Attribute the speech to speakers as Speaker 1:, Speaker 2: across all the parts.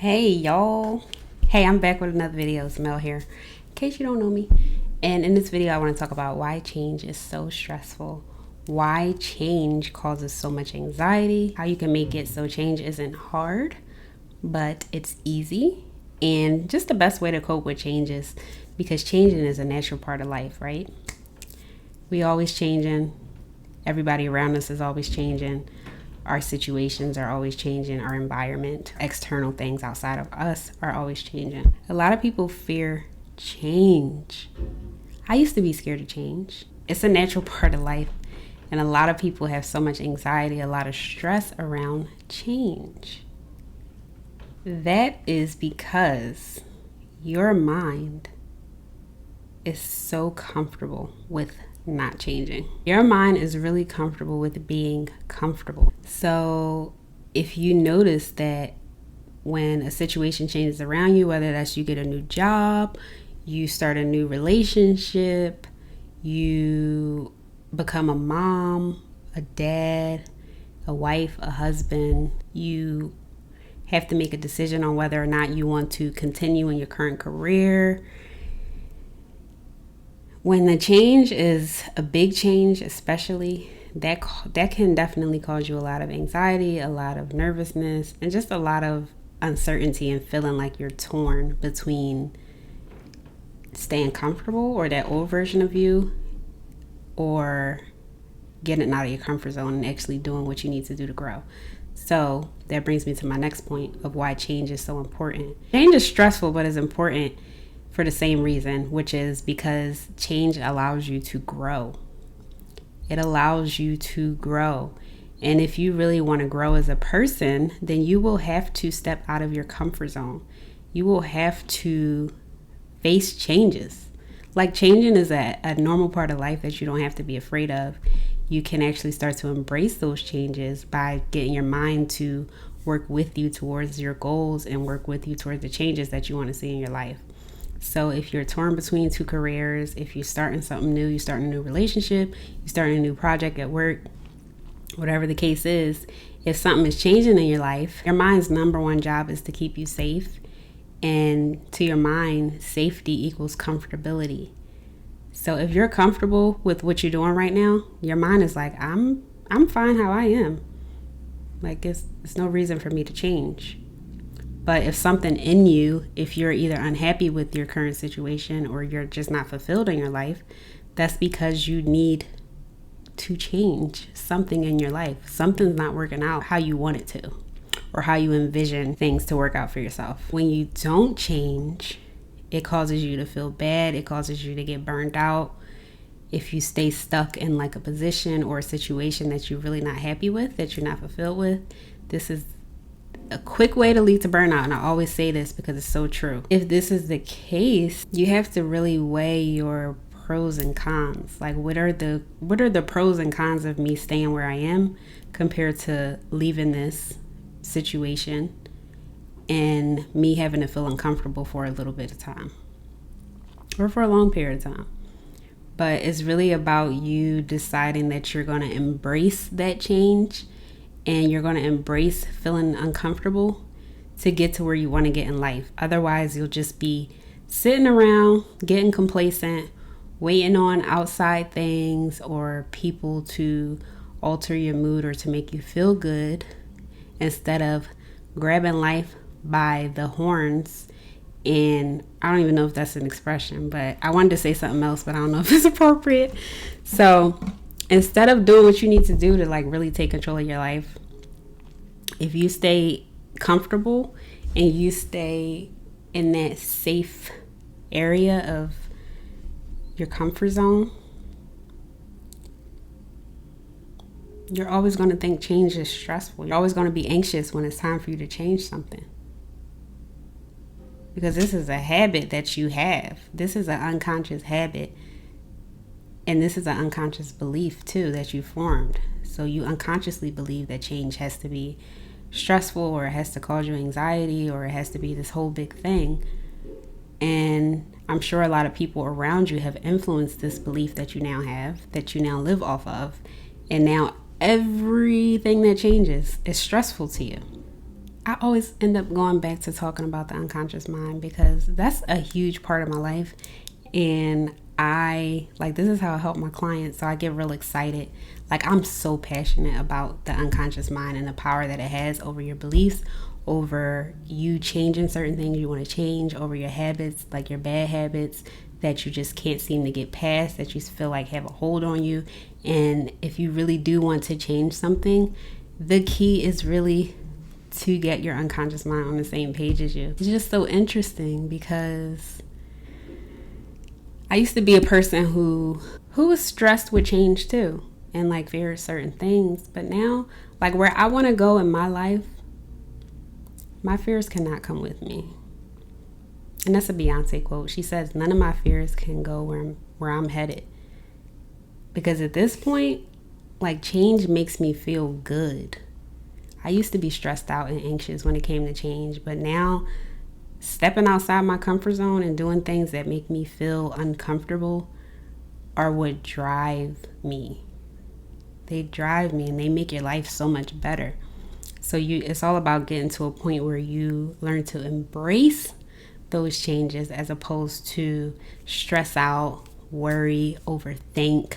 Speaker 1: Hey y'all. Hey, I'm back with another video. It's Mel here. In case you don't know me. And in this video I want to talk about why change is so stressful. Why change causes so much anxiety. How you can make it so change isn't hard, but it's easy. And just the best way to cope with changes, because changing is a natural part of life, right? We always changing. Everybody around us is always changing. Our situations are always changing. Our environment, external things outside of us are always changing. A lot of people fear change. I used to be scared of change. It's a natural part of life. And a lot of people have so much anxiety, a lot of stress around change. That is because your mind is so comfortable with not changing. Your mind is really comfortable with being comfortable. So if you notice that when a situation changes around you, whether that's you get a new job, you start a new relationship, you become a mom, a dad, a wife, a husband, you have to make a decision on whether or not you want to continue in your current career. When the change is a big change, especially, that can definitely cause you a lot of anxiety, a lot of nervousness, and just a lot of uncertainty and feeling like you're torn between staying comfortable or that old version of you, or getting out of your comfort zone and actually doing what you need to do to grow. So that brings me to my next point of why change is so important. Change is stressful, but it's important for the same reason, which is because change allows you to grow. It allows you to grow. And if you really want to grow as a person, then you will have to step out of your comfort zone. You will have to face changes. Like, changing is a normal part of life that you don't have to be afraid of. You can actually start to embrace those changes by getting your mind to work with you towards your goals and work with you towards the changes that you want to see in your life. So if you're torn between two careers, if you're starting something new, you're starting a new relationship, you're starting a new project at work, whatever the case is, if something is changing in your life, your mind's number one job is to keep you safe. And to your mind, safety equals comfortability. So if you're comfortable with what you're doing right now, your mind is like, I'm fine how I am. Like, it's no reason for me to change. But if something in you, if you're either unhappy with your current situation or you're just not fulfilled in your life, that's because you need to change something in your life. Something's not working out how you want it to, or how you envision things to work out for yourself. When you don't change, it causes you to feel bad. It causes you to get burned out. If you stay stuck in like a position or a situation that you're really not happy with, that you're not fulfilled with, this is a quick way to lead to burnout. And I always say this because it's so true. If this is the case, you have to really weigh your pros and cons. Like, what are the pros and cons of me staying where I am compared to leaving this situation and me having to feel uncomfortable for a little bit of time or for a long period of time. But it's really about you deciding that you're going to embrace that change and you're going to embrace feeling uncomfortable to get to where you want to get in life. Otherwise, you'll just be sitting around, getting complacent, waiting on outside things or people to alter your mood or to make you feel good, instead of grabbing life by the horns. And I don't even know if that's an expression, but I wanted to say something else, but I don't know if it's appropriate. So instead of doing what you need to do to like really take control of your life, if you stay comfortable and you stay in that safe area of your comfort zone, you're always going to think change is stressful. You're always going to be anxious when it's time for you to change something. Because this is a habit that you have. This is an unconscious habit. And this is an unconscious belief, too, that you formed. So you unconsciously believe that change has to be stressful, or it has to cause you anxiety, or it has to be this whole big thing. And I'm sure a lot of people around you have influenced this belief that you now have, that you now live off of. And now everything that changes is stressful to you. I always end up going back to talking about the unconscious mind because that's a huge part of my life. And I like this is how I help my clients. So I get real excited. Like I'm so passionate about the unconscious mind and the power that it has over your beliefs, over you changing certain things you want to change, over your habits, like your bad habits that you just can't seem to get past, that you feel like have a hold on you. And if you really do want to change something, the key is really to get your unconscious mind on the same page as you. It's just so interesting because I used to be a person who was stressed with change too and like fear certain things. But now, like where I want to go in my life, my fears cannot come with me. And that's a Beyonce quote. She says, none of my fears can go where I'm headed. Because at this point, like change makes me feel good. I used to be stressed out and anxious when it came to change, but now stepping outside my comfort zone and doing things that make me feel uncomfortable are what drive me. They drive me and they make your life so much better. So it's all about getting to a point where you learn to embrace those changes as opposed to stress out, worry, overthink.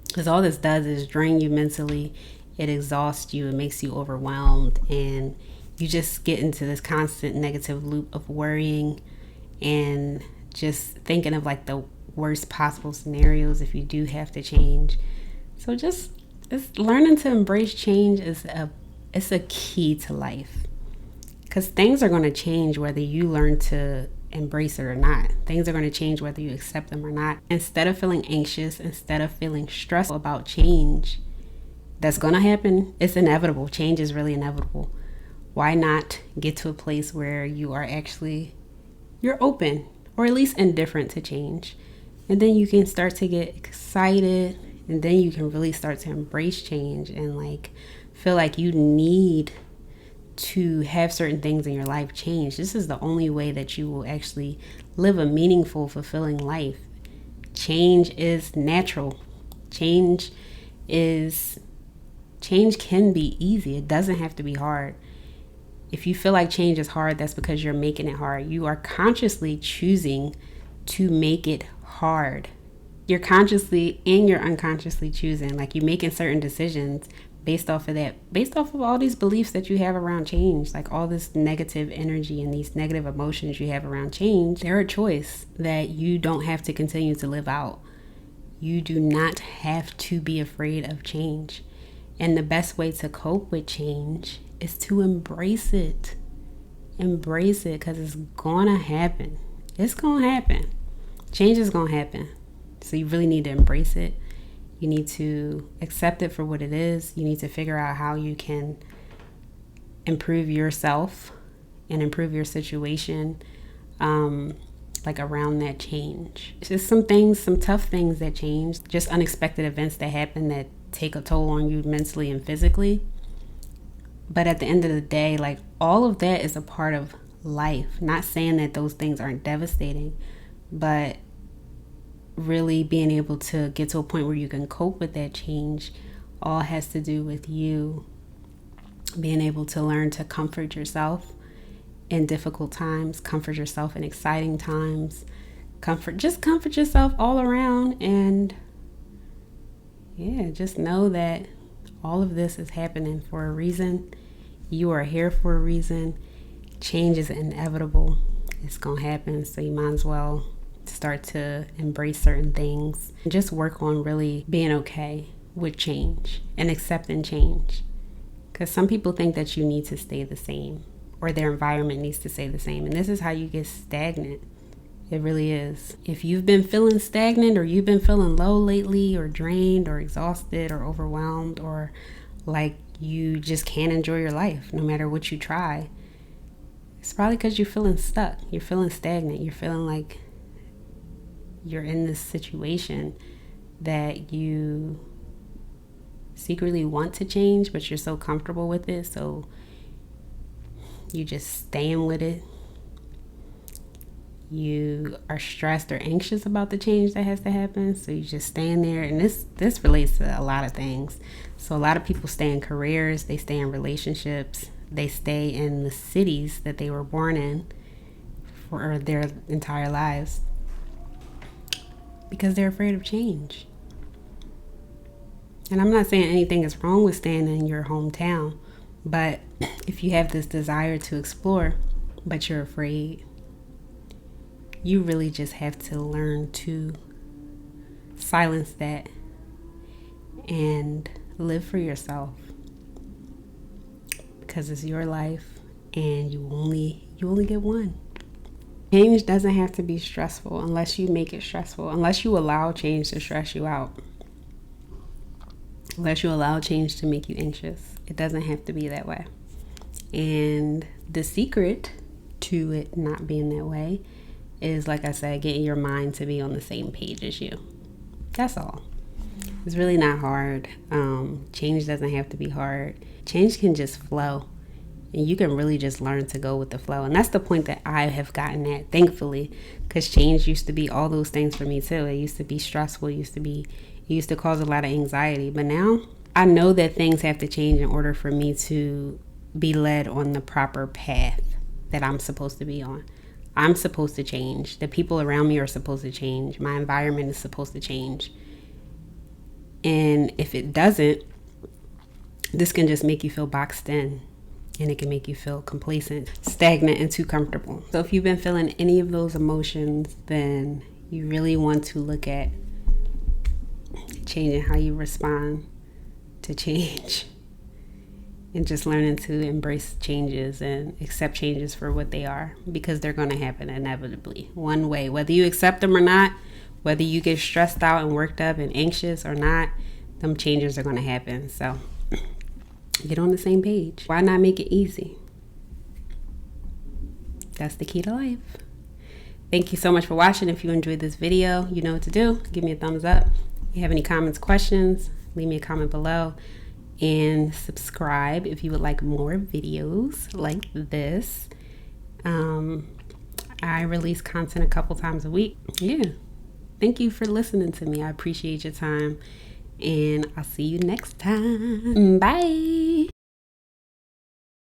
Speaker 1: Because all this does is drain you mentally. It exhausts you. It makes you overwhelmed. And you just get into this constant negative loop of worrying and just thinking of like the worst possible scenarios if you do have to change. So just learning to embrace change is a key to life. Because things are going to change whether you learn to embrace it or not. Things are going to change whether you accept them or not. Instead of feeling anxious, instead of feeling stressed about change that's going to happen, it's inevitable. Change is really inevitable. Why not get to a place where you're open or at least indifferent to change? And then you can start to get excited, and then you can really start to embrace change and like feel like you need to have certain things in your life change. This is the only way that you will actually live a meaningful, fulfilling life. Change is natural. Change can be easy. It doesn't have to be hard. If you feel like change is hard, that's because you're making it hard. You are consciously choosing to make it hard. You're consciously and you're unconsciously choosing. Like you're making certain decisions based off of all these beliefs that you have around change, like all this negative energy and these negative emotions you have around change. They're a choice that you don't have to continue to live out. You do not have to be afraid of change. And the best way to cope with change is to embrace it. Embrace it, because it's gonna happen. It's gonna happen. Change is gonna happen. So you really need to embrace it. You need to accept it for what it is. You need to figure out how you can improve yourself and improve your situation, like around that change. It's just some tough things that change, just unexpected events that happen that take a toll on you mentally and physically. But at the end of the day, like all of that is a part of life. Not saying that those things aren't devastating, but really being able to get to a point where you can cope with that change all has to do with you being able to learn to comfort yourself in difficult times, comfort yourself in exciting times, comfort yourself all around. And yeah, just know that all of this is happening for a reason. You are here for a reason. Change is inevitable. It's gonna happen, so you might as well start to embrace certain things and just work on really being okay with change and accepting change. Because some people think that you need to stay the same or their environment needs to stay the same, and this is how you get stagnant. It really is. If you've been feeling stagnant or you've been feeling low lately or drained or exhausted or overwhelmed or like you just can't enjoy your life no matter what you try, it's probably because you're feeling stuck. You're feeling stagnant. You're feeling like you're in this situation that you secretly want to change, but you're so comfortable with it, so you just staying with it. you are stressed or anxious about the change that has to happen, so you just stand there. And this relates to a lot of things. So a lot of people stay in careers, they stay in relationships, they stay in the cities that they were born in for their entire lives because they're afraid of change. And I'm not saying anything is wrong with staying in your hometown, but if you have this desire to explore but you're afraid, you really just have to learn to silence that and live for yourself, because it's your life and you only get one. Change doesn't have to be stressful unless you make it stressful, unless you allow change to stress you out, unless you allow change to make you anxious. It doesn't have to be that way. And the secret to it not being that way is, like I said, getting your mind to be on the same page as you. That's all. It's really not hard. Change doesn't have to be hard. Change can just flow. And you can really just learn to go with the flow. And that's the point that I have gotten at, thankfully, because change used to be all those things for me too. It used to be stressful. It used to cause a lot of anxiety. But now I know that things have to change in order for me to be led on the proper path that I'm supposed to be on. I'm supposed to change. The people around me are supposed to change. My environment is supposed to change. And if it doesn't, this can just make you feel boxed in. And it can make you feel complacent, stagnant, and too comfortable. So if you've been feeling any of those emotions, then you really want to look at changing how you respond to change. And just learning to embrace changes and accept changes for what they are, because they're going to happen inevitably one way, whether you accept them or not, whether you get stressed out and worked up and anxious or not, them changes are going to happen. So get on the same page. Why not make it easy? That's the key to life. Thank you so much for watching. If you enjoyed this video, you know what to do. Give me a thumbs up. If you have any comments, questions, leave me a comment below. And subscribe if you would like more videos like this. I release content a couple times a week. Yeah. Thank you for listening to me. I appreciate your time. And I'll see you next time. Bye.